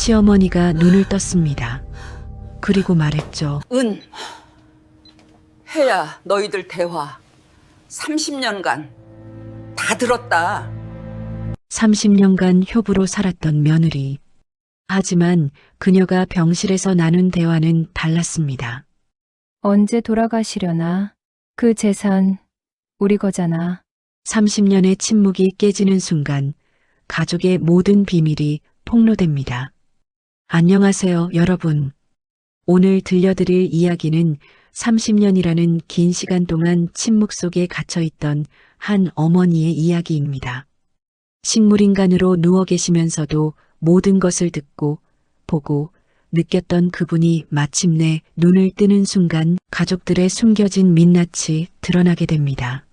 시어머니가 눈을 떴습니다. 그리고 말했죠. 혜야, 너희들 대화 30년간 다 들었다. 30년간 효부로 살았던 며느리. 하지만 그녀가 병실에서 나눈 대화는 달랐습니다. 언제 돌아가시려나? 그 재산 우리 거잖아. 30년의 침묵이 깨지는 순간 가족의 모든 비밀이 폭로됩니다. 안녕하세요, 여러분. 오늘 들려드릴 이야기는 30년이라는 긴 시간 동안 침묵 속에 갇혀있던 한 어머니의 이야기입니다. 식물인간으로 누워 계시면서도 모든 것을 듣고 보고 느꼈던 그분이 마침내 눈을 뜨는 순간 가족들의 숨겨진 민낯이 드러나게 됩니다.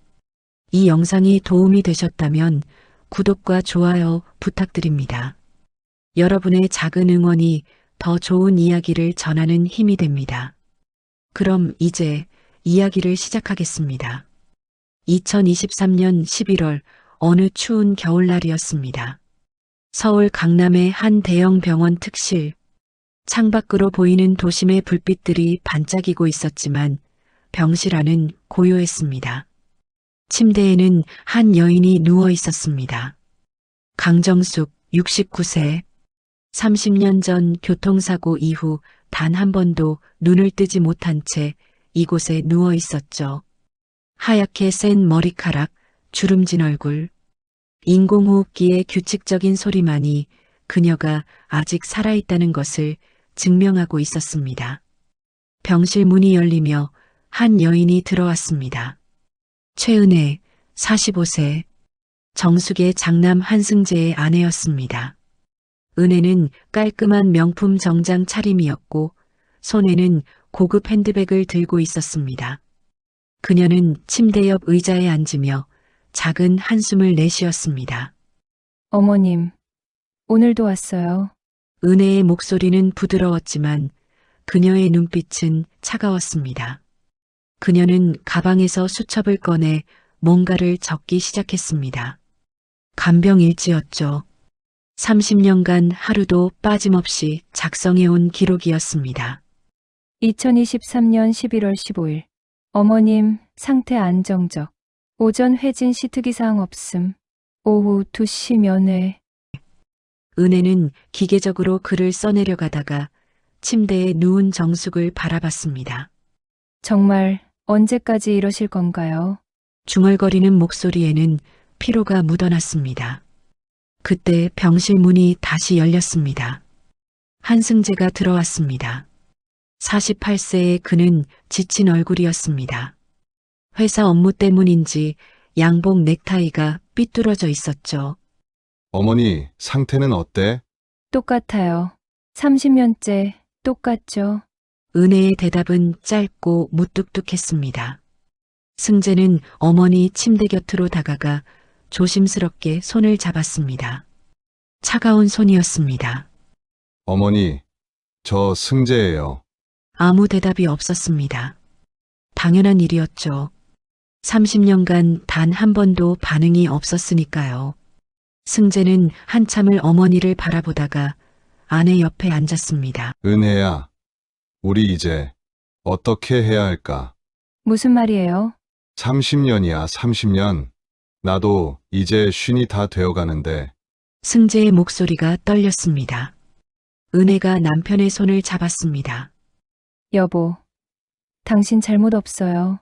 이 영상이 도움이 되셨다면 구독과 좋아요 부탁드립니다. 여러분의 작은 응원이 더 좋은 이야기를 전하는 힘이 됩니다. 그럼 이제 이야기를 시작하겠습니다. 2023년 11월 어느 추운 겨울날이었습니다. 서울 강남의 한 대형 병원 특실. 창밖으로 보이는 도심의 불빛들이 반짝이고 있었지만 병실 안은 고요했습니다. 침대에는 한 여인이 누워 있었습니다. 강정숙 69세. 30년 전 교통사고 이후 단 한 번도 눈을 뜨지 못한 채 이곳에 누워 있었죠. 하얗게 센 머리카락, 주름진 얼굴, 인공호흡기의 규칙적인 소리만이 그녀가 아직 살아있다는 것을 증명하고 있었습니다. 병실 문이 열리며 한 여인이 들어왔습니다. 최은혜, 45세, 정숙의 장남 한승재의 아내였습니다. 은혜는 깔끔한 명품 정장 차림이었고 손에는 고급 핸드백을 들고 있었습니다. 그녀는 침대 옆 의자에 앉으며 작은 한숨을 내쉬었습니다. 어머님, 오늘도 왔어요. 은혜의 목소리는 부드러웠지만 그녀의 눈빛은 차가웠습니다. 그녀는 가방에서 수첩을 꺼내 뭔가를 적기 시작했습니다. 간병일지였죠. 30년간 하루도 빠짐없이 작성해온 기록이었습니다. 2023년 11월 15일. 어머님 상태 안정적. 오전 회진 시트기 사항 없음. 오후 2시 면회. 은혜는 기계적으로 글을 써내려가다가 침대에 누운 정숙을 바라봤습니다. 정말 언제까지 이러실 건가요? 중얼거리는 목소리에는 피로가 묻어났습니다. 그때 병실 문이 다시 열렸습니다. 한승재가 들어왔습니다. 48세의 그는 지친 얼굴이었습니다. 회사 업무 때문인지 양복 넥타이가 삐뚤어져 있었죠. 어머니, 상태는 어때? 똑같아요. 30년째 똑같죠. 은혜의 대답은 짧고 무뚝뚝했습니다. 승재는 어머니 침대 곁으로 다가가 조심스럽게 손을 잡았습니다. 차가운 손이었습니다. 어머니, 저 승재예요. 아무 대답이 없었습니다. 당연한 일이었죠. 30년간 단 한 번도 반응이 없었으니까요. 승재는 한참을 어머니를 바라보다가 아내 옆에 앉았습니다. 은혜야, 우리 이제 어떻게 해야 할까? 무슨 말이에요? 30년이야, 30년. 나도 이제 쉰이 다 되어가는데 승재의 목소리가 떨렸습니다. 은혜가 남편의 손을 잡았습니다. 여보, 당신 잘못 없어요.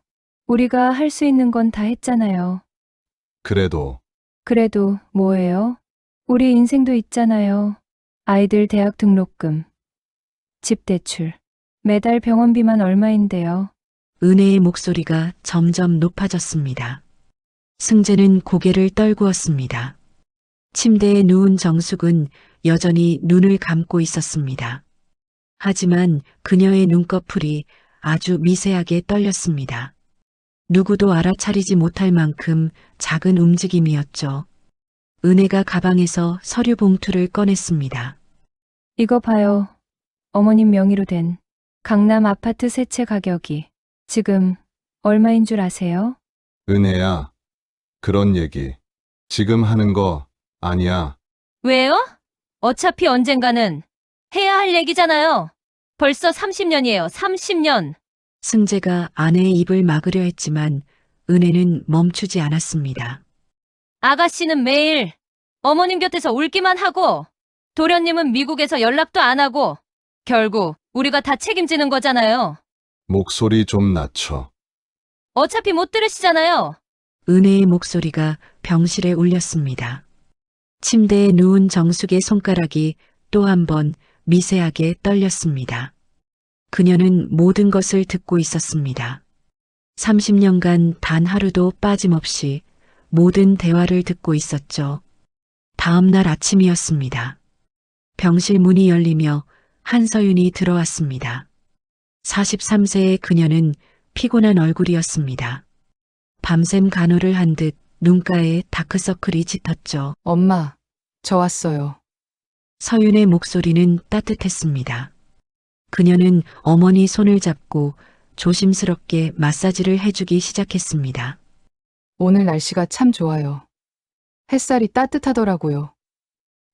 우리가 할 수 있는 건 다 했잖아요. 그래도 그래도 뭐예요? 우리 인생도 있잖아요. 아이들 대학 등록금, 집 대출, 매달 병원비만 얼마인데요. 은혜의 목소리가 점점 높아졌습니다. 승재는 고개를 떨구었습니다. 침대에 누운 정숙은 여전히 눈을 감고 있었습니다. 하지만 그녀의 눈꺼풀이 아주 미세하게 떨렸습니다. 누구도 알아차리지 못할 만큼 작은 움직임이었죠. 은혜가 가방에서 서류 봉투를 꺼냈습니다. 이거 봐요. 어머님 명의로 된 강남 아파트 세 채 가격이 지금 얼마인 줄 아세요? 은혜야, 그런 얘기 지금 하는 거 아니야. 왜요? 어차피 언젠가는 해야 할 얘기잖아요. 벌써 30년이에요. 30년. 승재가 아내의 입을 막으려 했지만 은혜는 멈추지 않았습니다. 아가씨는 매일 어머님 곁에서 울기만 하고 도련님은 미국에서 연락도 안 하고 결국 우리가 다 책임지는 거잖아요. 목소리 좀 낮춰. 어차피 못 들으시잖아요. 은혜의 목소리가 병실에 울렸습니다. 침대에 누운 정숙의 손가락이 또 한 번 미세하게 떨렸습니다. 그녀는 모든 것을 듣고 있었습니다. 30년간 단 하루도 빠짐없이 모든 대화를 듣고 있었죠. 다음 날 아침이었습니다. 병실 문이 열리며 한서윤이 들어왔습니다. 43세의 그녀는 피곤한 얼굴이었습니다. 밤샘 간호를 한 듯 눈가에 다크서클이 짙었죠. 엄마, 저 왔어요. 서윤의 목소리는 따뜻했습니다. 그녀는 어머니 손을 잡고 조심스럽게 마사지를 해주기 시작했습니다. 오늘 날씨가 참 좋아요. 햇살이 따뜻하더라고요.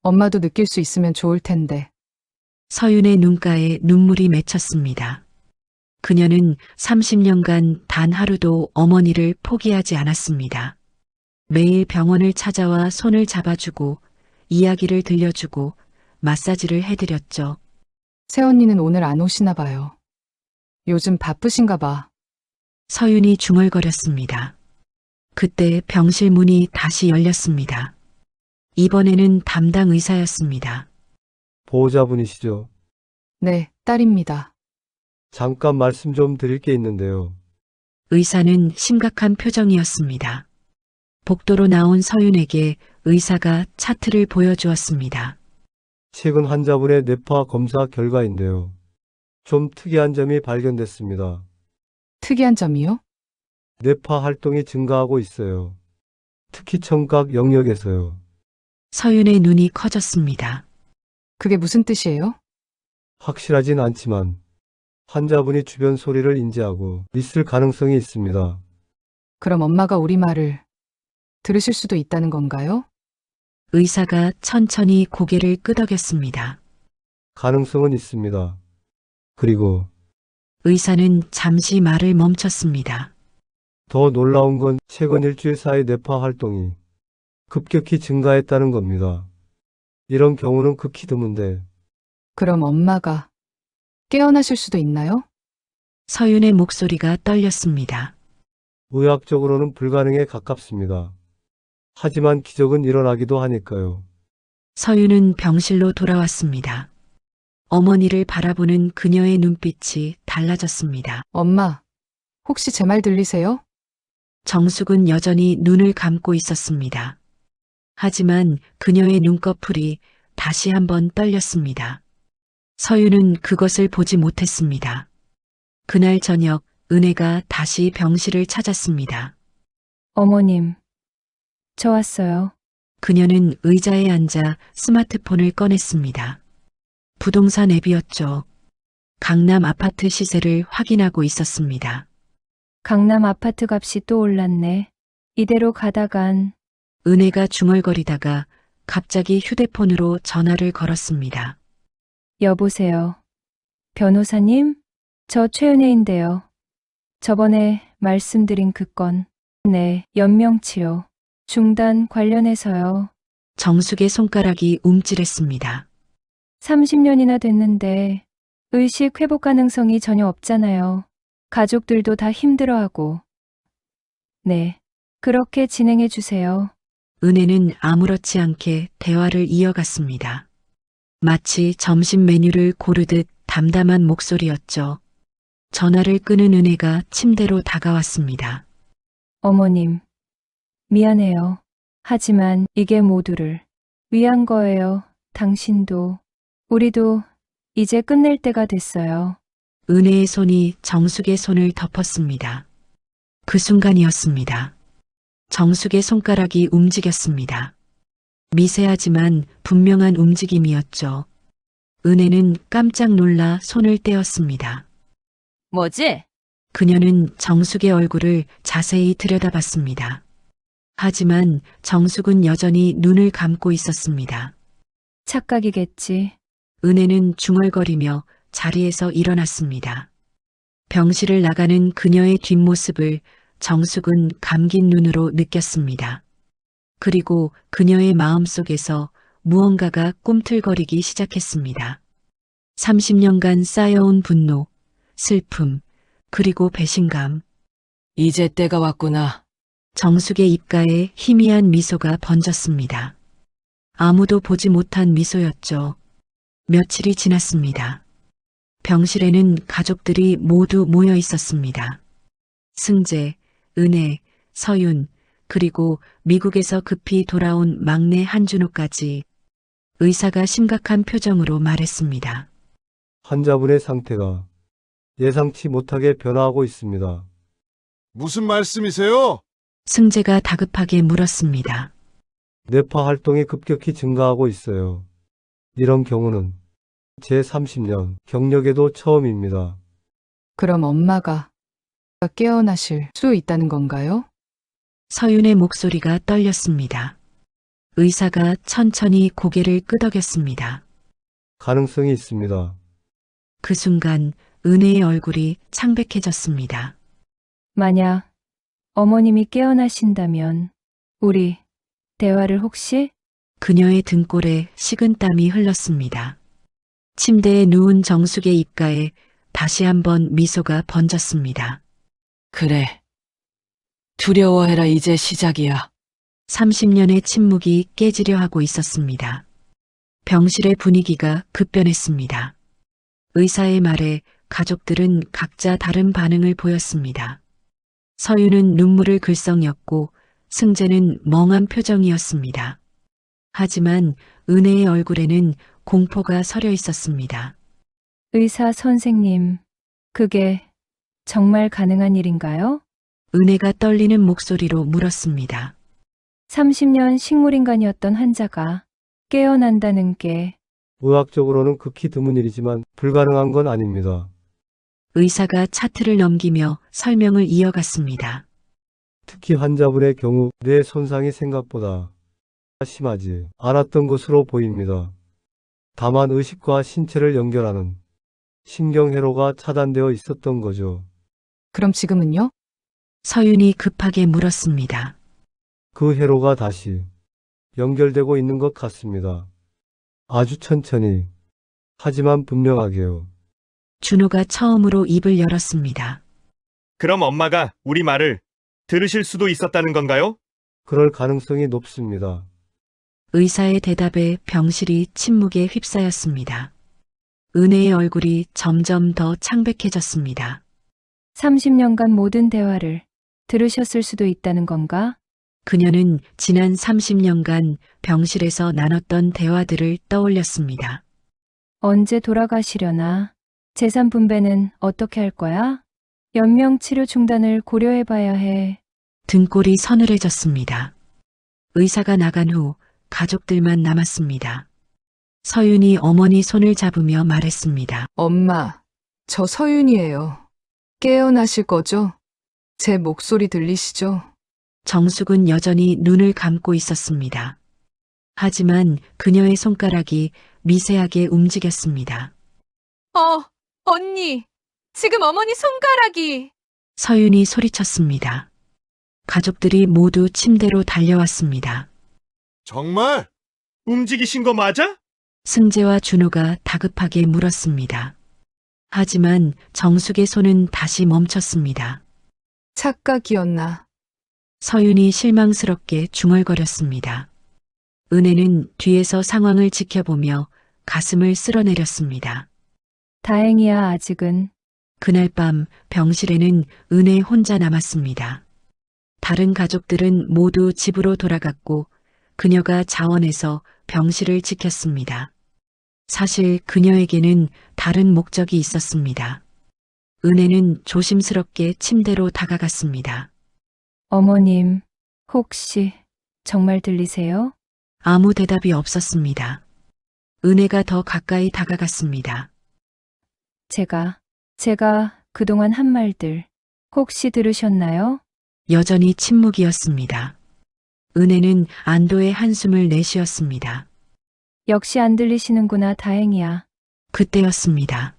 엄마도 느낄 수 있으면 좋을 텐데. 서윤의 눈가에 눈물이 맺혔습니다. 그녀는 30년간 단 하루도 어머니를 포기하지 않았습니다. 매일 병원을 찾아와 손을 잡아주고 이야기를 들려주고 마사지를 해드렸죠. 새언니는 오늘 안 오시나 봐요. 요즘 바쁘신가 봐. 서윤이 중얼거렸습니다. 그때 병실 문이 다시 열렸습니다. 이번에는 담당 의사였습니다. 보호자분이시죠? 네, 딸입니다. 잠깐 말씀 좀 드릴 게 있는데요. 의사는 심각한 표정이었습니다. 복도로 나온 서윤에게 의사가 차트를 보여주었습니다. 최근 환자분의 뇌파 검사 결과인데요. 좀 특이한 점이 발견됐습니다. 특이한 점이요? 뇌파 활동이 증가하고 있어요. 특히 청각 영역에서요. 서윤의 눈이 커졌습니다. 그게 무슨 뜻이에요? 확실하진 않지만 환자분이 주변 소리를 인지하고 있을 가능성이 있습니다. 그럼 엄마가 우리 말을 들으실 수도 있다는 건가요? 의사가 천천히 고개를 끄덕였습니다. 가능성은 있습니다. 그리고 의사는 잠시 말을 멈췄습니다. 더 놀라운 건 최근 일주일 사이 뇌파 활동이 급격히 증가했다는 겁니다. 이런 경우는 극히 드문데 그럼 엄마가 깨어나실 수도 있나요? 서윤의 목소리가 떨렸습니다. 의학적으로는 불가능에 가깝습니다. 하지만 기적은 일어나기도 하니까요. 서윤은 병실로 돌아왔습니다. 어머니를 바라보는 그녀의 눈빛이 달라졌습니다. 엄마, 혹시 제 말 들리세요? 정숙은 여전히 눈을 감고 있었습니다. 하지만 그녀의 눈꺼풀이 다시 한번 떨렸습니다. 서윤은 그것을 보지 못했습니다. 그날 저녁 은혜가 다시 병실을 찾았습니다. 어머님, 저 왔어요. 그녀는 의자에 앉아 스마트폰을 꺼냈습니다. 부동산 앱이었죠. 강남 아파트 시세를 확인하고 있었습니다. 강남 아파트 값이 또 올랐네. 이대로 가다간 은혜가 중얼거리다가 갑자기 휴대폰으로 전화를 걸었습니다. 여보세요. 변호사님? 저 최은혜인데요. 저번에 말씀드린 그 건, 네, 연명치료 중단 관련해서요. 정숙의 손가락이 움찔했습니다. 30년이나 됐는데 의식 회복 가능성이 전혀 없잖아요. 가족들도 다 힘들어하고. 네, 그렇게 진행해 주세요. 은혜는 아무렇지 않게 대화를 이어갔습니다. 마치 점심 메뉴를 고르듯 담담한 목소리였죠. 전화를 끄는 은혜가 침대로 다가왔습니다. 어머님, 미안해요. 하지만 이게 모두를 위한 거예요. 당신도, 우리도 이제 끝낼 때가 됐어요. 은혜의 손이 정숙의 손을 덮었습니다. 그 순간이었습니다. 정숙의 손가락이 움직였습니다. 미세하지만 분명한 움직임이었죠. 은혜는 깜짝 놀라 손을 떼었습니다. 뭐지? 그녀는 정숙의 얼굴을 자세히 들여다봤습니다. 하지만 정숙은 여전히 눈을 감고 있었습니다. 착각이겠지. 은혜는 중얼거리며 자리에서 일어났습니다. 병실을 나가는 그녀의 뒷모습을 정숙은 감긴 눈으로 느꼈습니다. 그리고 그녀의 마음속에서 무언가가 꿈틀거리기 시작했습니다. 30년간 쌓여온 분노, 슬픔, 그리고 배신감. 이제 때가 왔구나. 정숙의 입가에 희미한 미소가 번졌습니다. 아무도 보지 못한 미소였죠. 며칠이 지났습니다. 병실에는 가족들이 모두 모여 있었습니다. 승재, 은혜, 서윤, 그리고 미국에서 급히 돌아온 막내 한준호까지. 의사가 심각한 표정으로 말했습니다. 환자분의 상태가 예상치 못하게 변화하고 있습니다. 무슨 말씀이세요? 승재가 다급하게 물었습니다. 뇌파 활동이 급격히 증가하고 있어요. 이런 경우는 제 30년 경력에도 처음입니다. 그럼 엄마가 깨어나실 수 있다는 건가요? 서윤의 목소리가 떨렸습니다. 의사가 천천히 고개를 끄덕였습니다. 가능성이 있습니다. 그 순간 은혜의 얼굴이 창백해졌습니다. 만약 어머님이 깨어나신다면 우리 대화를 혹시? 그녀의 등골에 식은땀이 흘렀습니다. 침대에 누운 정숙의 입가에 다시 한번 미소가 번졌습니다. 그래. 두려워해라, 이제 시작이야. 30년의 침묵이 깨지려 하고 있었습니다. 병실의 분위기가 급변했습니다. 의사의 말에 가족들은 각자 다른 반응을 보였습니다. 서윤은 눈물을 글썽였고 승재는 멍한 표정이었습니다. 하지만 은혜의 얼굴에는 공포가 서려 있었습니다. 의사 선생님, 그게 정말 가능한 일인가요? 은혜가 떨리는 목소리로 물었습니다. 30년 식물인간이었던 환자가 깨어난다는 게 의학적으로는 극히 드문 일이지만 불가능한 건 아닙니다. 의사가 차트를 넘기며 설명을 이어갔습니다. 특히 환자분의 경우 뇌 손상이 생각보다 심하지 않았던 것으로 보입니다. 다만 의식과 신체를 연결하는 신경회로가 차단되어 있었던 거죠. 그럼 지금은요? 서윤이 급하게 물었습니다. 그 회로가 다시 연결되고 있는 것 같습니다. 아주 천천히, 하지만 분명하게요. 준호가 처음으로 입을 열었습니다. 그럼 엄마가 우리 말을 들으실 수도 있었다는 건가요? 그럴 가능성이 높습니다. 의사의 대답에 병실이 침묵에 휩싸였습니다. 은혜의 얼굴이 점점 더 창백해졌습니다. 30년간 모든 대화를 들으셨을 수도 있다는 건가? 그녀는 지난 30년간 병실에서 나눴던 대화들을 떠올렸습니다. 언제 돌아가시려나? 재산 분배는 어떻게 할 거야? 연명 치료 중단을 고려해봐야 해. 등골이 서늘해졌습니다. 의사가 나간 후 가족들만 남았습니다. 서윤이 어머니 손을 잡으며 말했습니다. 엄마, 저 서윤이에요. 깨어나실 거죠? 제 목소리 들리시죠? 정숙은 여전히 눈을 감고 있었습니다. 하지만 그녀의 손가락이 미세하게 움직였습니다. 언니, 지금 어머니 손가락이. 서윤이 소리쳤습니다. 가족들이 모두 침대로 달려왔습니다. 정말? 움직이신 거 맞아? 승재와 준호가 다급하게 물었습니다. 하지만 정숙의 손은 다시 멈췄습니다. 착각이었나? 서윤이 실망스럽게 중얼거렸습니다. 은혜는 뒤에서 상황을 지켜보며 가슴을 쓸어내렸습니다. 다행이야, 아직은. 그날 밤 병실에는 은혜 혼자 남았습니다. 다른 가족들은 모두 집으로 돌아갔고 그녀가 자원해서 병실을 지켰습니다. 사실 그녀에게는 다른 목적이 있었습니다. 은혜는 조심스럽게 침대로 다가갔습니다. 어머님, 혹시 정말 들리세요? 아무 대답이 없었습니다. 은혜가 더 가까이 다가갔습니다. 제가 그동안 한 말들 혹시 들으셨나요? 여전히 침묵이었습니다. 은혜는 안도의 한숨을 내쉬었습니다. 역시 안 들리시는구나, 다행이야. 그때였습니다.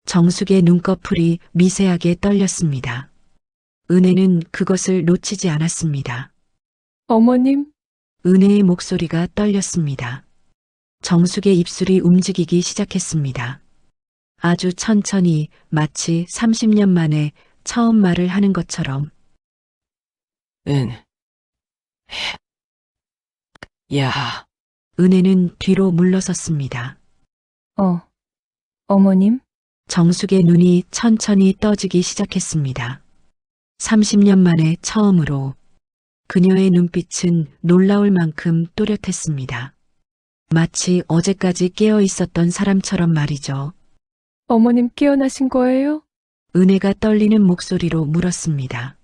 정숙의 눈꺼풀이 미세하게 떨렸습니다. 은혜는 그것을 놓치지 않았습니다. 어머님, 은혜의 목소리가 떨렸습니다. 정숙의 입술이 움직이기 시작했습니다. 아주 천천히 마치 30년 만에 처음 말을 하는 것처럼 야, 은혜는 뒤로 물러섰습니다. 어머님? 정숙의 눈이 천천히 떠지기 시작했습니다. 30년 만에 처음으로 그녀의 눈빛은 놀라울 만큼 또렷했습니다. 마치 어제까지 깨어 있었던 사람처럼 말이죠. 어머님 깨어나신 거예요? 은혜가 떨리는 목소리로 물었습니다.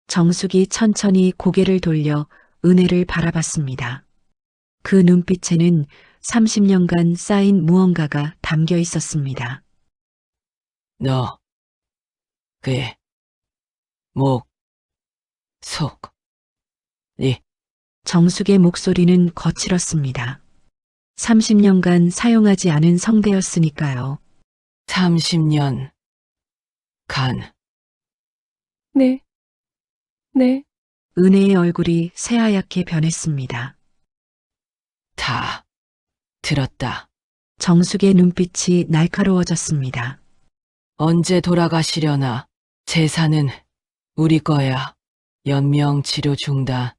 정숙이 천천히 고개를 돌려 은혜를 바라봤습니다. 그 눈빛에는 30년간 쌓인 무언가가 담겨 있었습니다. 너, 그의 목, 속, 정숙의 목소리는 거칠었습니다. 30년간 사용하지 않은 성대였으니까요. 30년, 간, 네. 은혜의 얼굴이 새하얗게 변했습니다. 다, 들었다. 정숙의 눈빛이 날카로워졌습니다. 언제 돌아가시려나? 재산은 우리 거야. 연명 치료 중단.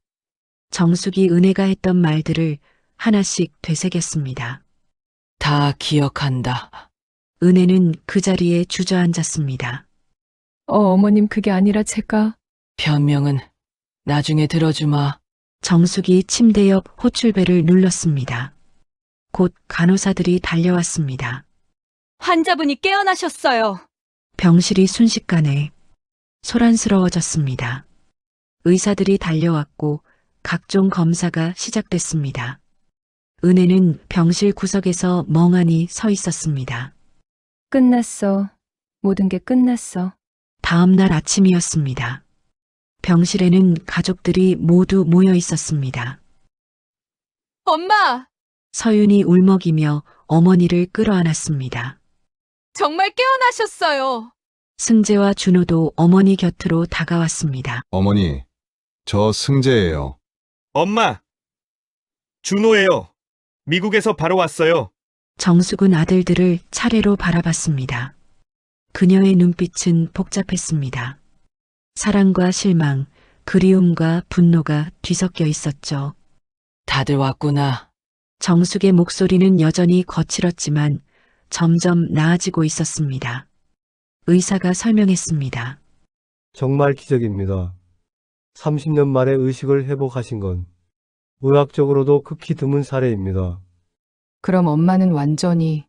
정숙이 은혜가 했던 말들을 하나씩 되새겼습니다. 다 기억한다. 은혜는 그 자리에 주저앉았습니다. 어머님 그게 아니라 제가 변명은 나중에 들어주마. 정숙이 침대 옆 호출벨을 눌렀습니다. 곧 간호사들이 달려왔습니다. 환자분이 깨어나셨어요. 병실이 순식간에 소란스러워졌습니다. 의사들이 달려왔고 각종 검사가 시작됐습니다. 은혜는 병실 구석에서 멍하니 서 있었습니다. 끝났어. 모든 게 끝났어. 다음 날 아침이었습니다. 병실에는 가족들이 모두 모여 있었습니다. 엄마! 서윤이 울먹이며 어머니를 끌어안았습니다. 정말 깨어나셨어요. 승재와 준호도 어머니 곁으로 다가왔습니다. 어머니, 저 승재예요. 엄마! 준호예요. 미국에서 바로 왔어요. 정숙은 아들들을 차례로 바라봤습니다. 그녀의 눈빛은 복잡했습니다. 사랑과 실망, 그리움과 분노가 뒤섞여 있었죠. 다들 왔구나. 정숙의 목소리는 여전히 거칠었지만 점점 나아지고 있었습니다. 의사가 설명했습니다. 정말 기적입니다. 30년 만에 의식을 회복하신 건 의학적으로도 극히 드문 사례입니다. 그럼 엄마는 완전히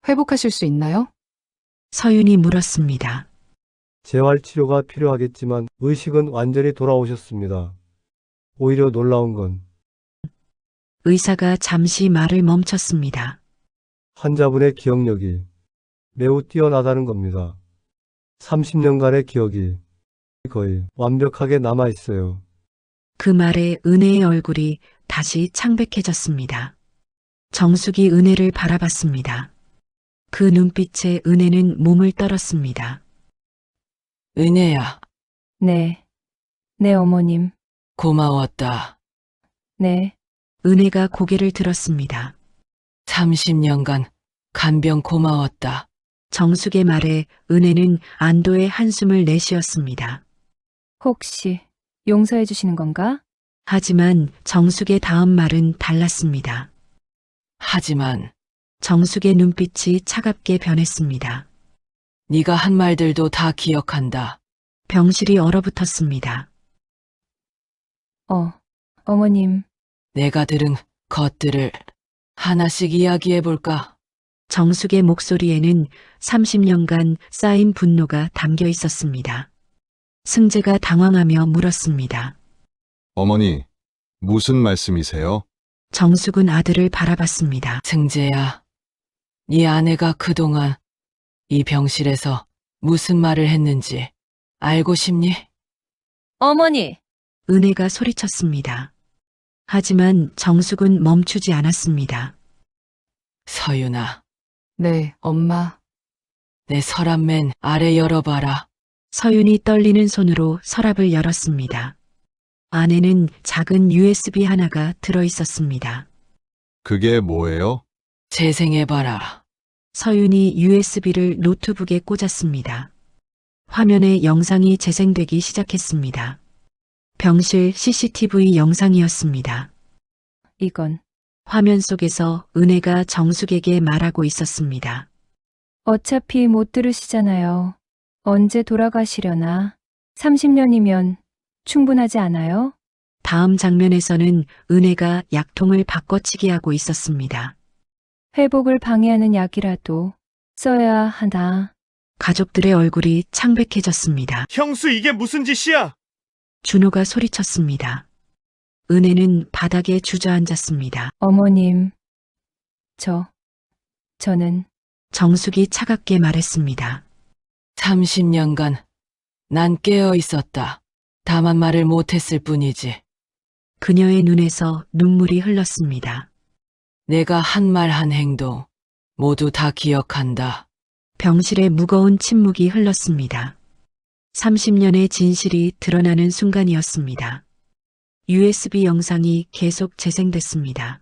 회복하실 수 있나요? 서윤이 물었습니다. 재활치료가 필요하겠지만 의식은 완전히 돌아오셨습니다. 오히려 놀라운 건 의사가 잠시 말을 멈췄습니다. 환자분의 기억력이 매우 뛰어나다는 겁니다. 30년간의 기억이 거의 완벽하게 남아 있어요. 그 말에 은혜의 얼굴이 다시 창백해졌습니다. 정숙이 은혜를 바라봤습니다. 그 눈빛에 은혜는 몸을 떨었습니다. 은혜야, 네. 네, 어머님. 고마웠다. 네. 은혜가 고개를 들었습니다. 30년간 간병 고마웠다. 정숙의 말에 은혜는 안도의 한숨을 내쉬었습니다. 혹시 용서해 주시는 건가? 하지만 정숙의 다음 말은 달랐습니다. 하지만 정숙의 눈빛이 차갑게 변했습니다. 네가 한 말들도 다 기억한다. 병실이 얼어붙었습니다. 어머님. 내가 들은 것들을 하나씩 이야기해볼까? 정숙의 목소리에는 30년간 쌓인 분노가 담겨 있었습니다. 승재가 당황하며 물었습니다. 어머니, 무슨 말씀이세요? 정숙은 아들을 바라봤습니다. 승재야, 네 아내가 그동안 이 병실에서 무슨 말을 했는지 알고 싶니? 어머니! 은혜가 소리쳤습니다. 하지만 정숙은 멈추지 않았습니다. 서윤아, 네, 엄마. 내 서랍맨 아래 열어봐라. 서윤이 떨리는 손으로 서랍을 열었습니다. 안에는 작은 USB 하나가 들어 있었습니다. 그게 뭐예요? 재생해봐라. 서윤이 USB를 노트북에 꽂았습니다. 화면에 영상이 재생되기 시작했습니다. 병실 CCTV 영상이었습니다. 이건 화면 속에서 은혜가 정숙에게 말하고 있었습니다. 어차피 못 들으시잖아요. 언제 돌아가시려나? 30년이면 충분하지 않아요? 다음 장면에서는 은혜가 약통을 바꿔치기 하고 있었습니다. 회복을 방해하는 약이라도 써야 하나. 가족들의 얼굴이 창백해졌습니다. 형수, 이게 무슨 짓이야? 준호가 소리쳤습니다. 은혜는 바닥에 주저앉았습니다. 어머님, 저는 정숙이 차갑게 말했습니다. 30년간 난 깨어 있었다. 다만 말을 못했을 뿐이지. 그녀의 눈에서 눈물이 흘렀습니다. 내가 한 말 한 행동 모두 다 기억한다. 병실에 무거운 침묵이 흘렀습니다. 30년의 진실이 드러나는 순간이었습니다. USB 영상이 계속 재생됐습니다.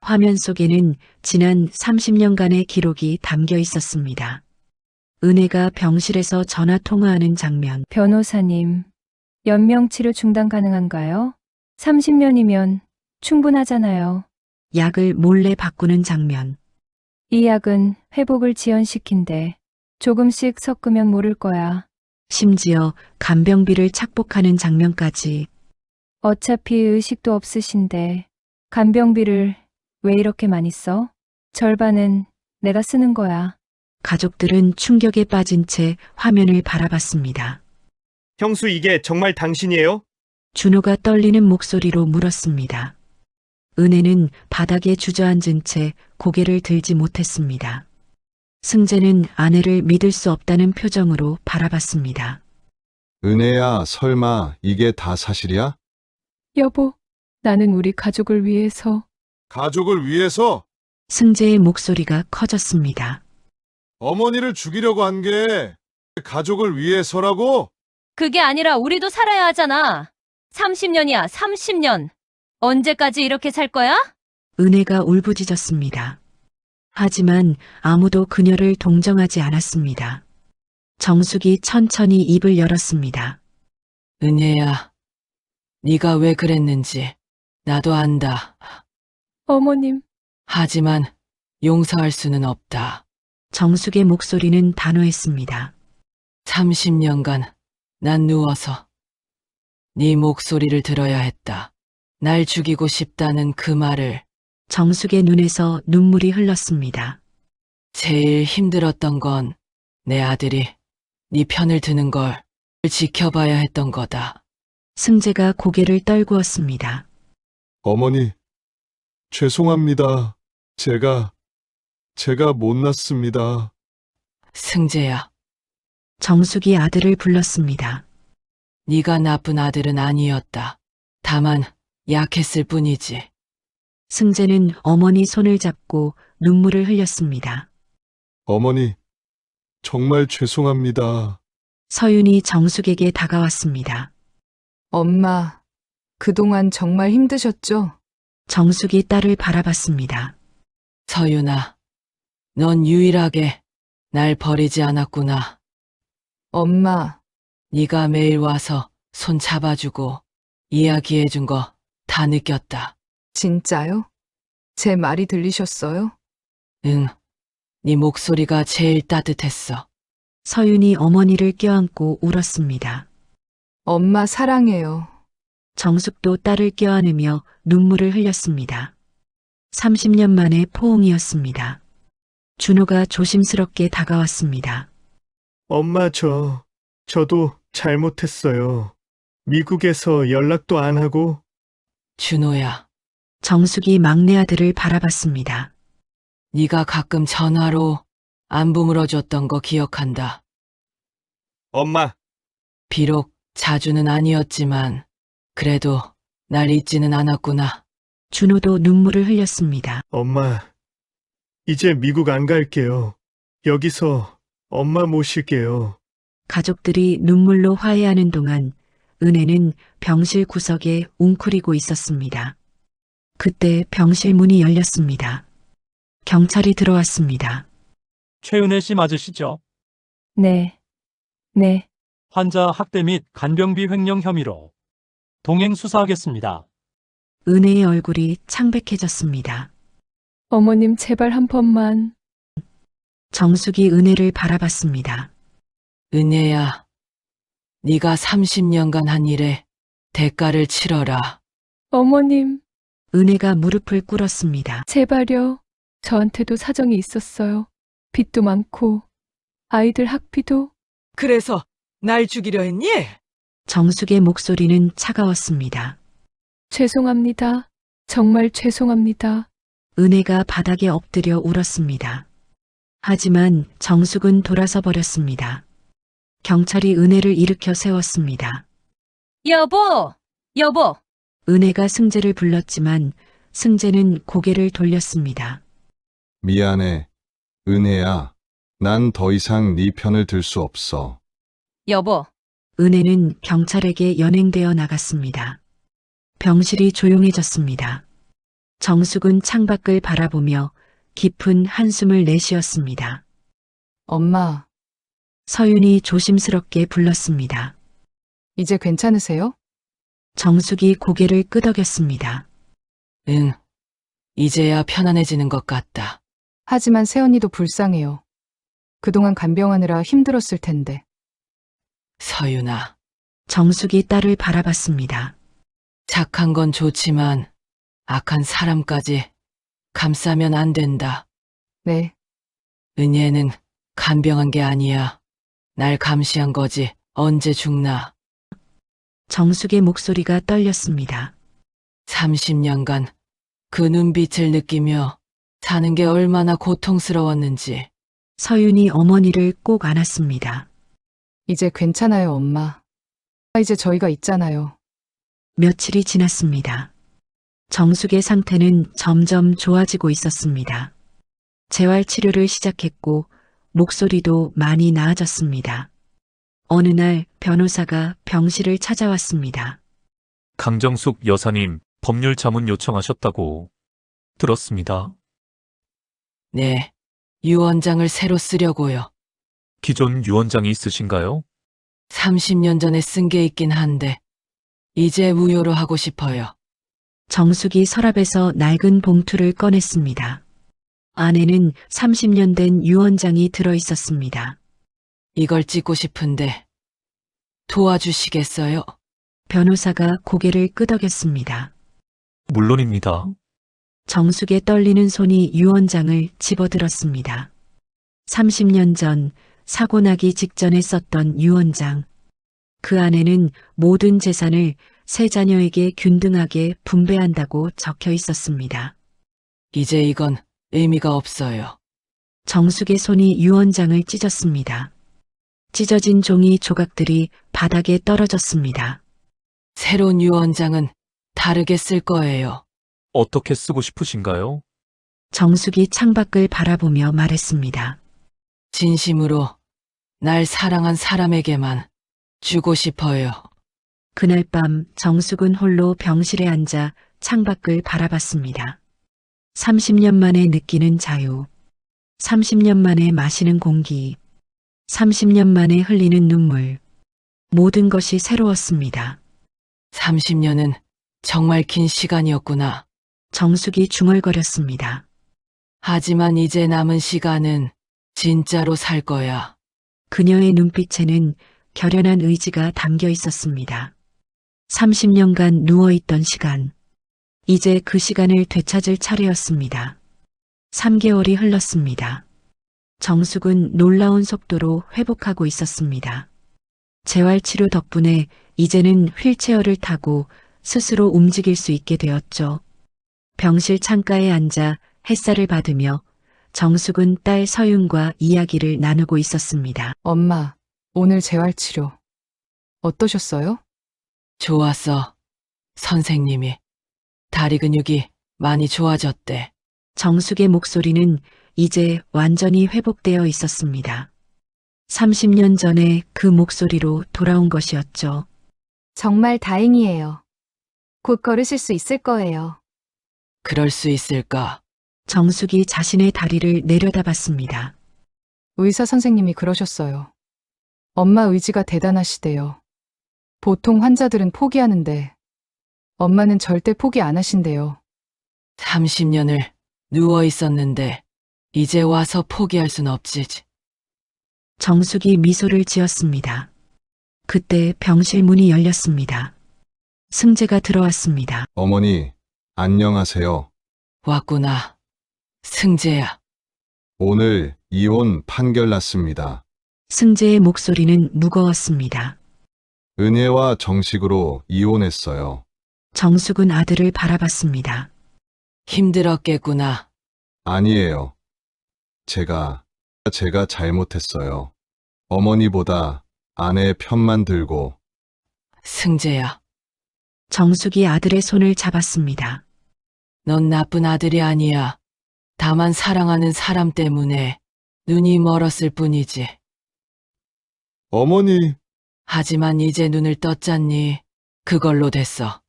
화면 속에는 지난 30년간의 기록이 담겨 있었습니다. 은혜가 병실에서 전화 통화하는 장면, 변호사님, 연명치료 중단 가능한가요? 30년이면 충분하잖아요. 약을 몰래 바꾸는 장면, 이 약은 회복을 지연시킨대. 조금씩 섞으면 모를 거야. 심지어 간병비를 착복하는 장면까지. 어차피 의식도 없으신데 간병비를 왜 이렇게 많이 써? 절반은 내가 쓰는 거야. 가족들은 충격에 빠진 채 화면을 바라봤습니다. 형수, 이게 정말 당신이에요? 준호가 떨리는 목소리로 물었습니다. 은혜는 바닥에 주저앉은 채 고개를 들지 못했습니다. 승재는 아내를 믿을 수 없다는 표정으로 바라봤습니다. 은혜야, 설마 이게 다 사실이야? 여보, 나는 우리 가족을 위해서. 가족을 위해서 승재의 목소리가 커졌습니다. 어머니를 죽이려고 한 게 가족을 위해서라고? 그게 아니라 우리도 살아야 하잖아. 30년이야, 30년. 언제까지 이렇게 살 거야? 은혜가 울부짖었습니다. 하지만 아무도 그녀를 동정하지 않았습니다. 정숙이 천천히 입을 열었습니다. 은혜야, 네가 왜 그랬는지 나도 안다. 어머님. 하지만 용서할 수는 없다. 정숙의 목소리는 단호했습니다. 30년간 난 누워서 네 목소리를 들어야 했다. 날 죽이고 싶다는 그 말을. 정숙의 눈에서 눈물이 흘렀습니다. 제일 힘들었던 건 내 아들이 네 편을 드는 걸 지켜봐야 했던 거다. 승재가 고개를 떨구었습니다. 어머니, 죄송합니다. 제가 못났습니다. 승재야, 정숙이 아들을 불렀습니다. 네가 나쁜 아들은 아니었다. 다만 약했을 뿐이지. 승재는 어머니 손을 잡고 눈물을 흘렸습니다. 어머니, 정말 죄송합니다. 서윤이 정숙에게 다가왔습니다. 엄마, 그동안 정말 힘드셨죠? 정숙이 딸을 바라봤습니다. 서윤아, 넌 유일하게 날 버리지 않았구나. 엄마, 네가 매일 와서 손 잡아주고 이야기해준 거 다 느꼈다. 진짜요? 제 말이 들리셨어요? 응, 네 목소리가 제일 따뜻했어. 서윤이 어머니를 껴안고 울었습니다. 엄마 사랑해요. 정숙도 딸을 껴안으며 눈물을 흘렸습니다. 30년 만의 포옹이었습니다. 준호가 조심스럽게 다가왔습니다. 엄마, 저도 잘못했어요. 미국에서 연락도 안 하고. 준호야, 정숙이 막내 아들을 바라봤습니다. 네가 가끔 전화로 안부 물어줬던 거 기억한다. 엄마, 비록 자주는 아니었지만 그래도 날 잊지는 않았구나. 준호도 눈물을 흘렸습니다. 엄마, 이제 미국 안 갈게요. 여기서 엄마 모실게요. 가족들이 눈물로 화해하는 동안 은혜는 병실 구석에 웅크리고 있었습니다. 그때 병실 문이 열렸습니다. 경찰이 들어왔습니다. 최은혜 씨 맞으시죠? 네. 네. 환자 학대 및 간병비 횡령 혐의로 동행 수사하겠습니다. 은혜의 얼굴이 창백해졌습니다. 어머님 제발 한 번만. 정숙이 은혜를 바라봤습니다. 은혜야, 네가 30년간 한 일에 대가를 치러라. 어머님, 은혜가 무릎을 꿇었습니다. 제발요. 저한테도 사정이 있었어요. 빚도 많고, 아이들 학비도. 그래서 날 죽이려 했니? 정숙의 목소리는 차가웠습니다. 죄송합니다. 정말 죄송합니다. 은혜가 바닥에 엎드려 울었습니다. 하지만 정숙은 돌아서 버렸습니다. 경찰이 은혜를 일으켜 세웠습니다. 여보! 여보! 은혜가 승재를 불렀지만 승재는 고개를 돌렸습니다. 미안해. 은혜야. 난 더 이상 네 편을 들 수 없어. 여보! 은혜는 경찰에게 연행되어 나갔습니다. 병실이 조용해졌습니다. 정숙은 창밖을 바라보며 깊은 한숨을 내쉬었습니다. 엄마, 서윤이 조심스럽게 불렀습니다. 이제 괜찮으세요? 정숙이 고개를 끄덕였습니다. 응, 이제야 편안해지는 것 같다. 하지만 새언니도 불쌍해요. 그동안 간병하느라 힘들었을 텐데. 서윤아, 정숙이 딸을 바라봤습니다. 착한 건 좋지만 악한 사람까지 감싸면 안 된다. 네, 은혜는 간병한 게 아니야. 날 감시한 거지. 언제 죽나. 정숙의 목소리가 떨렸습니다. 30년간 그 눈빛을 느끼며 사는 게 얼마나 고통스러웠는지. 서윤이 어머니를 꼭 안았습니다. 이제 괜찮아요, 엄마. 이제 저희가 있잖아요. 며칠이 지났습니다. 정숙의 상태는 점점 좋아지고 있었습니다. 재활 치료를 시작했고 목소리도 많이 나아졌습니다. 어느 날 변호사가 병실을 찾아왔습니다. 강정숙 여사님 법률 자문 요청하셨다고 들었습니다. 네, 유언장을 새로 쓰려고요. 기존 유언장이 있으신가요? 30년 전에 쓴 게 있긴 한데 이제 무효로 하고 싶어요. 정숙이 서랍에서 낡은 봉투를 꺼냈습니다. 안에는 30년 된 유언장이 들어 있었습니다. 이걸 찍고 싶은데 도와주시겠어요? 변호사가 고개를 끄덕였습니다. 물론입니다. 정숙의 떨리는 손이 유언장을 집어들었습니다. 30년 전 사고 나기 직전에 썼던 유언장. 그 안에는 모든 재산을 세 자녀에게 균등하게 분배한다고 적혀 있었습니다. 이제 이건 의미가 없어요. 정숙의 손이 유언장을 찢었습니다. 찢어진 종이 조각들이 바닥에 떨어졌습니다. 새로운 유언장은 다르게 쓸 거예요. 어떻게 쓰고 싶으신가요? 정숙이 창밖을 바라보며 말했습니다. 진심으로 날 사랑한 사람에게만 주고 싶어요. 그날 밤 정숙은 홀로 병실에 앉아 창밖을 바라봤습니다. 30년 만에 느끼는 자유, 30년 만에 마시는 공기, 30년 만에 흘리는 눈물, 모든 것이 새로웠습니다. 30년은 정말 긴 시간이었구나. 정숙이 중얼거렸습니다. 하지만 이제 남은 시간은 진짜로 살 거야. 그녀의 눈빛에는 결연한 의지가 담겨 있었습니다. 30년간 누워있던 시간, 이제 그 시간을 되찾을 차례였습니다. 3개월이 흘렀습니다. 정숙은 놀라운 속도로 회복하고 있었습니다. 재활치료 덕분에 이제는 휠체어를 타고 스스로 움직일 수 있게 되었죠. 병실 창가에 앉아 햇살을 받으며 정숙은 딸 서윤과 이야기를 나누고 있었습니다. 엄마, 오늘 재활치료 어떠셨어요? 좋았어. 선생님이 다리 근육이 많이 좋아졌대. 정숙의 목소리는 이제 완전히 회복되어 있었습니다. 30년 전에 그 목소리로 돌아온 것이었죠. 정말 다행이에요. 곧 걸으실 수 있을 거예요. 그럴 수 있을까? 정숙이 자신의 다리를 내려다봤습니다. 의사 선생님이 그러셨어요. 엄마 의지가 대단하시대요. 보통 환자들은 포기하는데 엄마는 절대 포기 안 하신대요. 30년을 누워 있었는데 이제 와서 포기할 순 없지. 정숙이 미소를 지었습니다. 그때 병실 문이 열렸습니다. 승재가 들어왔습니다. 어머니, 안녕하세요. 왔구나. 승재야. 오늘 이혼 판결 났습니다. 승재의 목소리는 무거웠습니다. 은혜와 정식으로 이혼했어요. 정숙은 아들을 바라봤습니다. 힘들었겠구나. 아니에요. 제가 잘못했어요. 어머니보다 아내의 편만 들고. 승재야. 정숙이 아들의 손을 잡았습니다. 넌 나쁜 아들이 아니야. 다만 사랑하는 사람 때문에 눈이 멀었을 뿐이지. 어머니, 하지만 이제 눈을 떴잖니. 그걸로 됐어.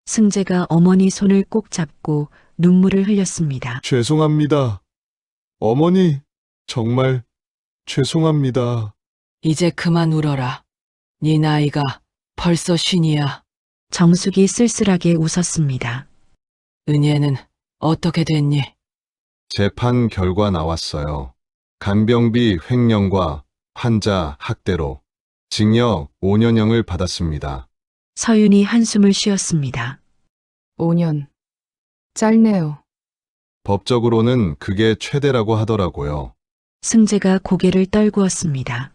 승재가 어머니 손을 꼭 잡고 눈물을 흘렸습니다. 죄송합니다. 어머니, 정말 죄송합니다. 이제 그만 울어라. 네 나이가 벌써 50이야. 정숙이 쓸쓸하게 웃었습니다. 은혜는 어떻게 됐니? 재판 결과 나왔어요. 간병비 횡령과 환자 학대로 징역 5년형을 받았습니다. 서윤이 한숨을 쉬었습니다. 5년. 짧네요. 법적으로는 그게 최대라고 하더라고요. 승재가 고개를 떨구었습니다.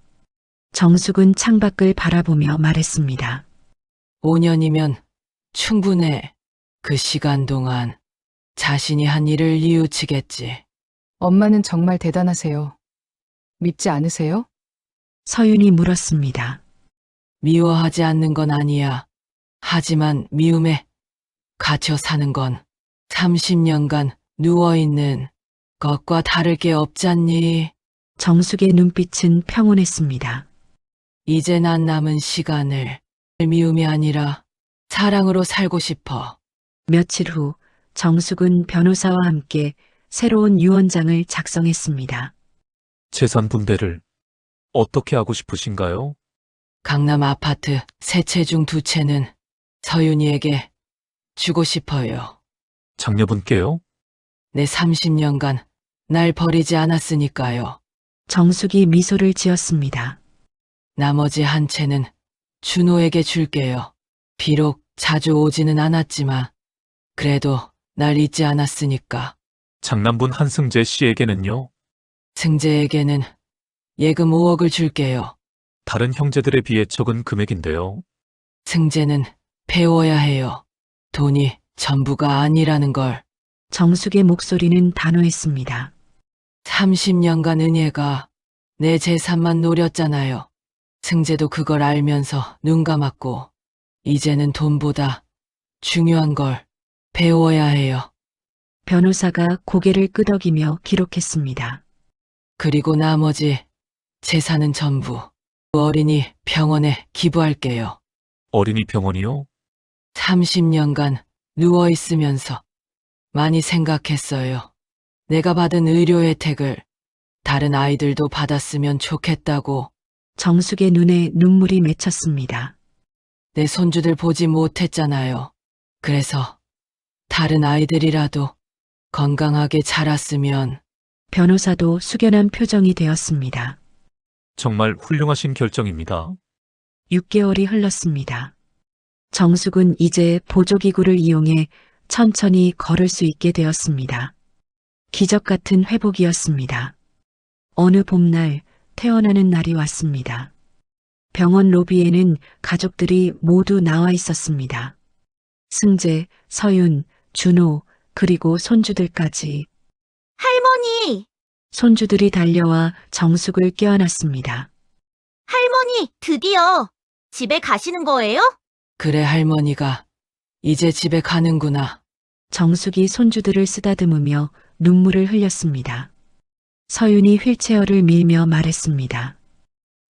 정숙은 창밖을 바라보며 말했습니다. 5년이면 충분해. 그 시간 동안 자신이 한 일을 뉘우치겠지. 엄마는 정말 대단하세요. 믿지 않으세요? 서윤이 물었습니다. 미워하지 않는 건 아니야. 하지만 미움에 갇혀 사는 건 30년간 누워있는 것과 다를 게 없잖니. 정숙의 눈빛은 평온했습니다. 이제 난 남은 시간을 미움이 아니라 사랑으로 살고 싶어. 며칠 후 정숙은 변호사와 함께 새로운 유언장을 작성했습니다. 재산 분배를 어떻게 하고 싶으신가요? 강남 아파트 3채 중 2채는 서윤이에게 주고 싶어요. 장녀분께요? 내 30년간 날 버리지 않았으니까요. 정숙이 미소를 지었습니다. 나머지 한 채는 준호에게 줄게요. 비록 자주 오지는 않았지만 그래도 날 잊지 않았으니까. 장남분 한승재 씨에게는요? 승재에게는 예금 5억을 줄게요. 다른 형제들에 비해 적은 금액인데요. 승재는 배워야 해요. 돈이 전부가 아니라는 걸. 정숙의 목소리는 단호했습니다. 30년간 은혜가 내 재산만 노렸잖아요. 승재도 그걸 알면서 눈 감았고 이제는 돈보다 중요한 걸 배워야 해요. 변호사가 고개를 끄덕이며 기록했습니다. 그리고 나머지 재산은 전부 어린이 병원에 기부할게요. 어린이 병원이요? 30년간 누워있으면서 많이 생각했어요. 내가 받은 의료 혜택을 다른 아이들도 받았으면 좋겠다고. 정숙의 눈에 눈물이 맺혔습니다. 내 손주들 보지 못했잖아요. 그래서 다른 아이들이라도 건강하게 자랐으면. 변호사도 숙연한 표정이 되었습니다. 정말 훌륭하신 결정입니다. 6개월이 흘렀습니다. 정숙은 이제 보조기구를 이용해 천천히 걸을 수 있게 되었습니다. 기적 같은 회복이었습니다. 어느 봄날 퇴원하는 날이 왔습니다. 병원 로비에는 가족들이 모두 나와 있었습니다. 승재, 서윤, 준호, 그리고 손주들까지. 할머니! 손주들이 달려와 정숙을 껴안았습니다. 할머니, 드디어 집에 가시는 거예요? 그래, 할머니가 이제 집에 가는구나. 정숙이 손주들을 쓰다듬으며 눈물을 흘렸습니다. 서윤이 휠체어를 밀며 말했습니다.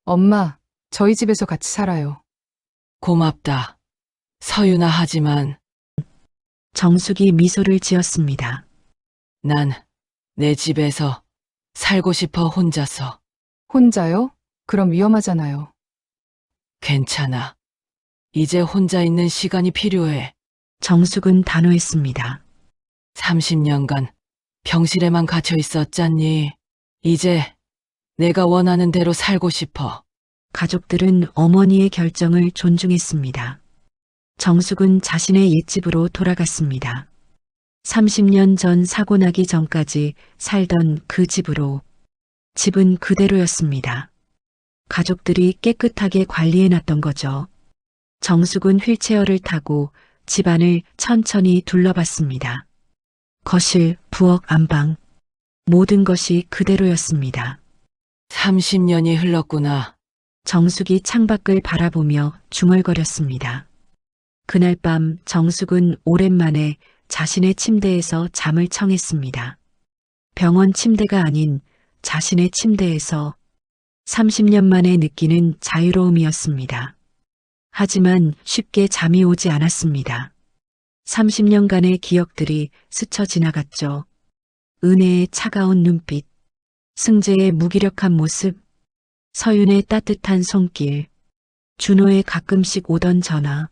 엄마, 저희 집에서 같이 살아요. 고맙다. 서윤아 하지만 정숙이 미소를 지었습니다. 난 내 집에서 살고 싶어 혼자서. 혼자요? 그럼 위험하잖아요. 괜찮아. 이제 혼자 있는 시간이 필요해. 정숙은 단호했습니다. 30년간 병실에만 갇혀 있었잖니. 이제 내가 원하는 대로 살고 싶어. 가족들은 어머니의 결정을 존중했습니다. 정숙은 자신의 옛집으로 돌아갔습니다. 30년 전 사고 나기 전까지 살던 그 집으로. 집은 그대로였습니다. 가족들이 깨끗하게 관리해놨던 거죠. 정숙은 휠체어를 타고 집안을 천천히 둘러봤습니다. 거실, 부엌, 안방, 모든 것이 그대로였습니다. 30년이 흘렀구나. 정숙이 창밖을 바라보며 중얼거렸습니다. 그날 밤 정숙은 오랜만에 자신의 침대에서 잠을 청했습니다. 병원 침대가 아닌 자신의 침대에서 30년 만에 느끼는 자유로움이었습니다. 하지만 쉽게 잠이 오지 않았습니다. 30년간의 기억들이 스쳐 지나갔죠. 은혜의 차가운 눈빛, 승재의 무기력한 모습, 서윤의 따뜻한 손길, 준호의 가끔씩 오던 전화,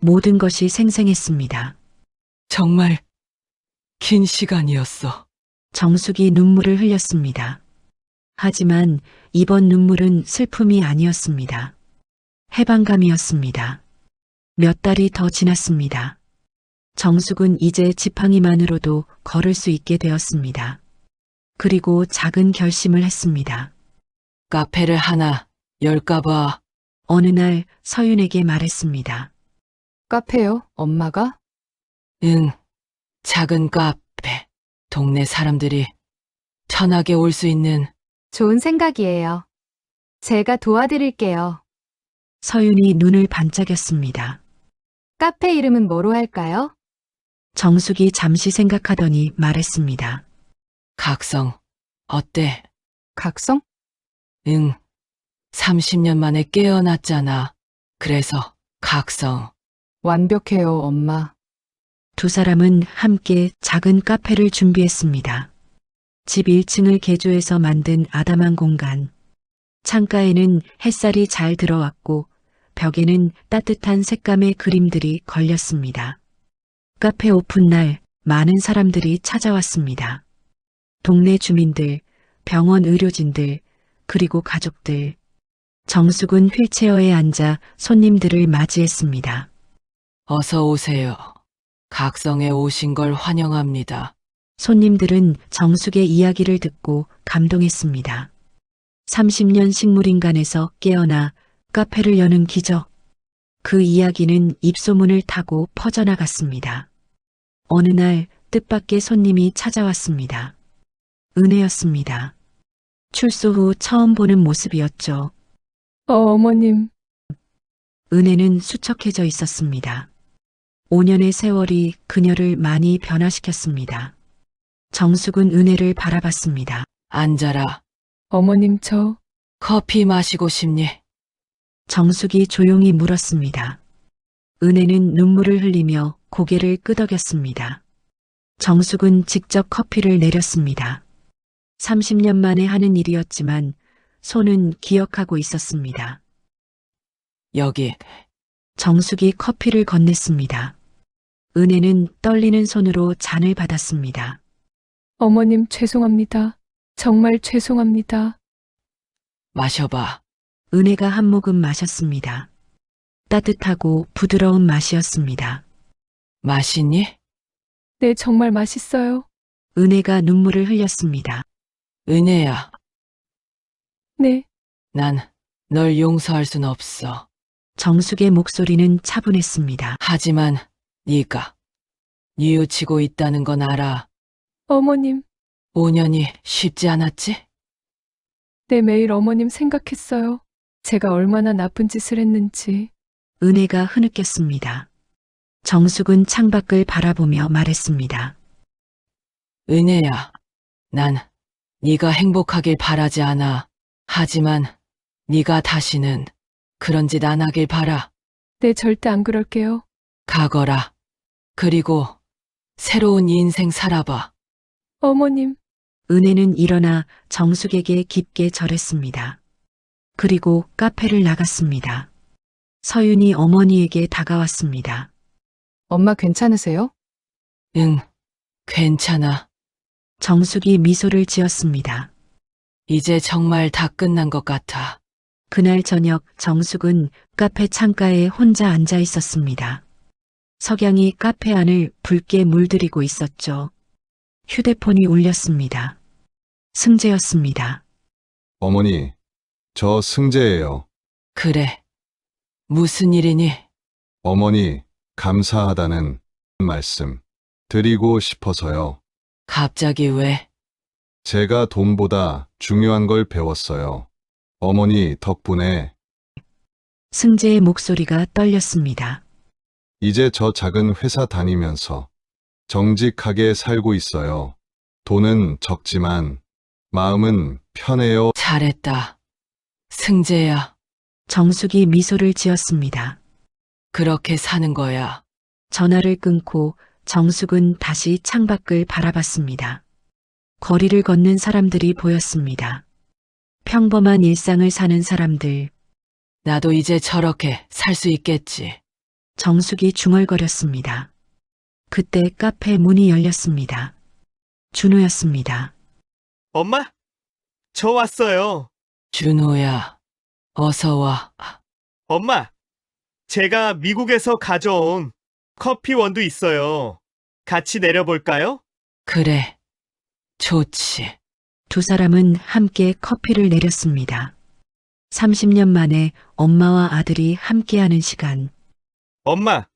모든 것이 생생했습니다. 정말 긴 시간이었어. 정숙이 눈물을 흘렸습니다. 하지만 이번 눈물은 슬픔이 아니었습니다. 해방감이었습니다. 몇 달이 더 지났습니다. 정숙은 이제 지팡이만으로도 걸을 수 있게 되었습니다. 그리고 작은 결심을 했습니다. 카페를 하나 열까봐. 어느 날 서윤에게 말했습니다. 카페요? 엄마가? 응, 작은 카페. 동네 사람들이 편하게 올 수 있는. 좋은 생각이에요. 제가 도와드릴게요. 서윤이 눈을 반짝였습니다. 카페 이름은 뭐로 할까요? 정숙이 잠시 생각하더니 말했습니다. 각성, 어때? 각성? 응, 30년 만에 깨어났잖아. 그래서 각성. 완벽해요, 엄마. 두 사람은 함께 작은 카페를 준비했습니다. 집 1층을 개조해서 만든 아담한 공간. 창가에는 햇살이 잘 들어왔고 벽에는 따뜻한 색감의 그림들이 걸렸습니다. 카페 오픈 날 많은 사람들이 찾아왔습니다. 동네 주민들, 병원 의료진들, 그리고 가족들. 정숙은 휠체어에 앉아 손님들을 맞이했습니다. 어서 오세요. 각성에 오신 걸 환영합니다. 손님들은 정숙의 이야기를 듣고 감동했습니다. 30년 식물인간에서 깨어나 카페를 여는 기적. 그 이야기는 입소문을 타고 퍼져나갔습니다. 어느 날 뜻밖의 손님이 찾아왔습니다. 은혜였습니다. 출소 후 처음 보는 모습이었죠. 어머님. 은혜는 수척해져 있었습니다. 5년의 세월이 그녀를 많이 변화시켰습니다. 정숙은 은혜를 바라봤습니다. 앉아라. 어머님 저. 커피 마시고 싶니? 정숙이 조용히 물었습니다. 은혜는 눈물을 흘리며 고개를 끄덕였습니다. 정숙은 직접 커피를 내렸습니다. 30년 만에 하는 일이었지만 손은 기억하고 있었습니다. 여기. 정숙이 커피를 건넸습니다. 은혜는 떨리는 손으로 잔을 받았습니다. 어머님 죄송합니다. 정말 죄송합니다. 마셔봐. 은혜가 한 모금 마셨습니다. 따뜻하고 부드러운 맛이었습니다. 맛있니? 네, 정말 맛있어요. 은혜가 눈물을 흘렸습니다. 은혜야, 네. 난 널 용서할 순 없어. 정숙의 목소리는 차분했습니다. 하지만 네가 뉘우치고 있다는 건 알아. 어머님. 5년이 쉽지 않았지? 네, 매일 어머님 생각했어요. 제가 얼마나 나쁜 짓을 했는지. 은혜가 흐느꼈습니다. 정숙은 창밖을 바라보며 말했습니다. 은혜야, 난 네가 행복하길 바라지 않아. 하지만 네가 다시는 그런 짓 안 하길 바라. 네, 절대 안 그럴게요. 가거라. 그리고 새로운 인생 살아봐. 어머님. 은혜는 일어나 정숙에게 깊게 절했습니다. 그리고 카페를 나갔습니다. 서윤이 어머니에게 다가왔습니다. 엄마 괜찮으세요? 응, 괜찮아. 정숙이 미소를 지었습니다. 이제 정말 다 끝난 것 같아. 그날 저녁 정숙은 카페 창가에 혼자 앉아 있었습니다. 석양이 카페 안을 붉게 물들이고 있었죠. 휴대폰이 울렸습니다. 승재였습니다. 어머니, 저 승재예요. 그래. 무슨 일이니? 어머니, 감사하다는 말씀 드리고 싶어서요. 갑자기 왜? 제가 돈보다 중요한 걸 배웠어요. 어머니 덕분에 승재의 목소리가 떨렸습니다. 이제 저 작은 회사 다니면서 정직하게 살고 있어요. 돈은 적지만 마음은 편해요. 잘했다. 승재야, 정숙이 미소를 지었습니다. 그렇게 사는 거야. 전화를 끊고 정숙은 다시 창밖을 바라봤습니다. 거리를 걷는 사람들이 보였습니다. 평범한 일상을 사는 사람들. 나도 이제 저렇게 살 수 있겠지. 정숙이 중얼거렸습니다. 그때 카페 문이 열렸습니다. 준호였습니다. 엄마? 저 왔어요. 준호야, 어서 와. 엄마, 제가 미국에서 가져온 커피 원두 있어요. 같이 내려볼까요? 그래, 좋지. 두 사람은 함께 커피를 내렸습니다. 30년 만에 엄마와 아들이 함께하는 시간. 엄마,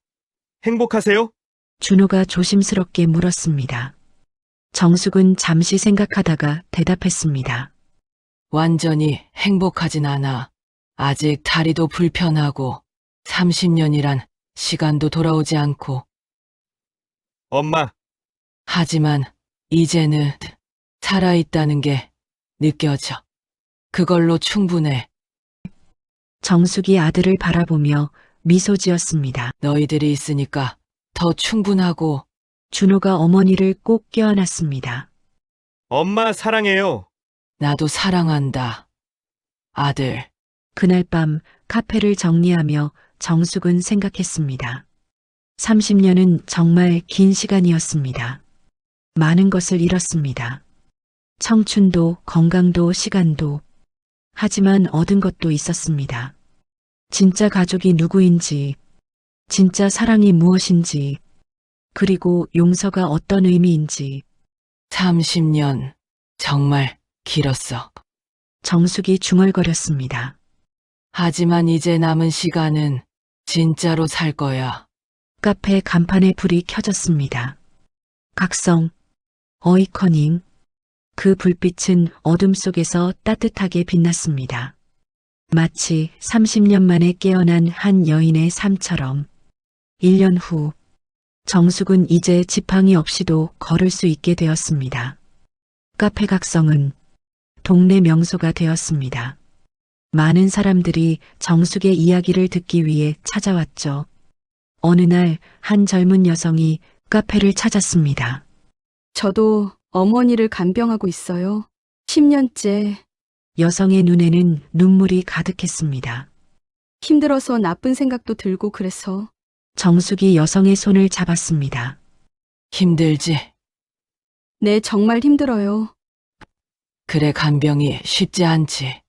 행복하세요? 준호가 조심스럽게 물었습니다. 정숙은 잠시 생각하다가 대답했습니다. 완전히 행복하진 않아. 아직 다리도 불편하고 30년이란 시간도 돌아오지 않고. 엄마, 하지만 이제는 살아있다는 게 느껴져. 그걸로 충분해. 정숙이 아들을 바라보며 미소 지었습니다. 너희들이 있으니까 더 충분하고. 준호가 어머니를 꼭 껴안았습니다. 엄마 사랑해요. 나도 사랑한다. 아들. 그날 밤 카페를 정리하며 정숙은 생각했습니다. 30년은 정말 긴 시간이었습니다. 많은 것을 잃었습니다. 청춘도, 건강도, 시간도. 하지만 얻은 것도 있었습니다. 진짜 가족이 누구인지, 진짜 사랑이 무엇인지, 그리고 용서가 어떤 의미인지. 30년. 정말 길었어. 정숙이 중얼거렸습니다. 하지만 이제 남은 시간은 진짜로 살 거야. 카페 간판에 불이 켜졌습니다. 각성, 어이커닝. 그 불빛은 어둠 속에서 따뜻하게 빛났습니다. 마치 30년 만에 깨어난 한 여인의 삶처럼. 1년 후, 정숙은 이제 지팡이 없이도 걸을 수 있게 되었습니다. 카페 각성은 동네 명소가 되었습니다. 많은 사람들이 정숙의 이야기를 듣기 위해 찾아왔죠. 어느 날 한 젊은 여성이 카페를 찾았습니다. 저도 어머니를 간병하고 있어요. 10년째. 여성의 눈에는 눈물이 가득했습니다. 힘들어서 나쁜 생각도 들고 그래서. 정숙이 여성의 손을 잡았습니다. 힘들지? 네, 정말 힘들어요. 그래, 간병이 쉽지 않지.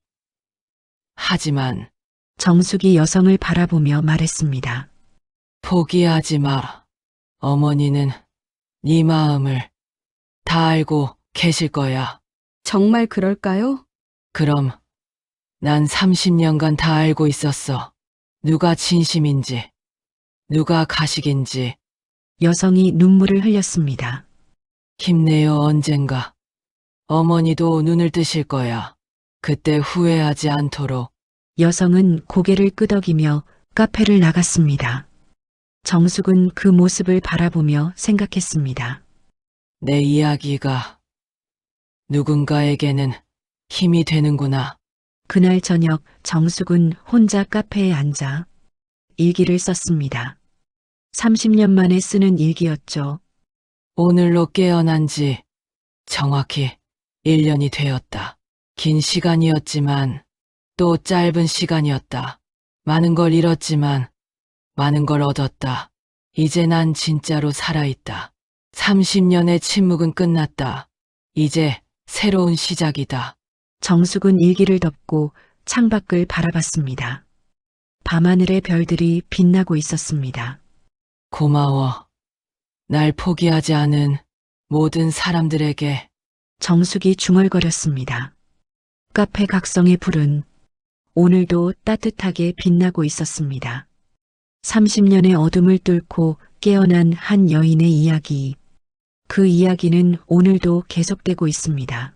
하지만 정숙이 여성을 바라보며 말했습니다. 포기하지 마. 어머니는 네 마음을 다 알고 계실 거야. 정말 그럴까요? 그럼 난 30년간 다 알고 있었어. 누가 진심인지, 누가 가식인지. 여성이 눈물을 흘렸습니다. 힘내요, 언젠가. 어머니도 눈을 뜨실 거야. 그때 후회하지 않도록. 여성은 고개를 끄덕이며 카페를 나갔습니다. 정숙은 그 모습을 바라보며 생각했습니다. 내 이야기가 누군가에게는 힘이 되는구나. 그날 저녁 정숙은 혼자 카페에 앉아 일기를 썼습니다. 30년 만에 쓰는 일기였죠. 오늘로 깨어난 지 정확히 1년이 되었다. 긴 시간이었지만 또 짧은 시간이었다. 많은 걸 잃었지만 많은 걸 얻었다. 이제 난 진짜로 살아있다. 30년의 침묵은 끝났다. 이제 새로운 시작이다. 정숙은 일기를 덮고 창밖을 바라봤습니다. 밤하늘의 별들이 빛나고 있었습니다. 고마워. 날 포기하지 않은 모든 사람들에게. 정숙이 중얼거렸습니다. 카페 각성의 불은 오늘도 따뜻하게 빛나고 있었습니다. 30년의 어둠을 뚫고 깨어난 한 여인의 이야기. 그 이야기는 오늘도 계속되고 있습니다.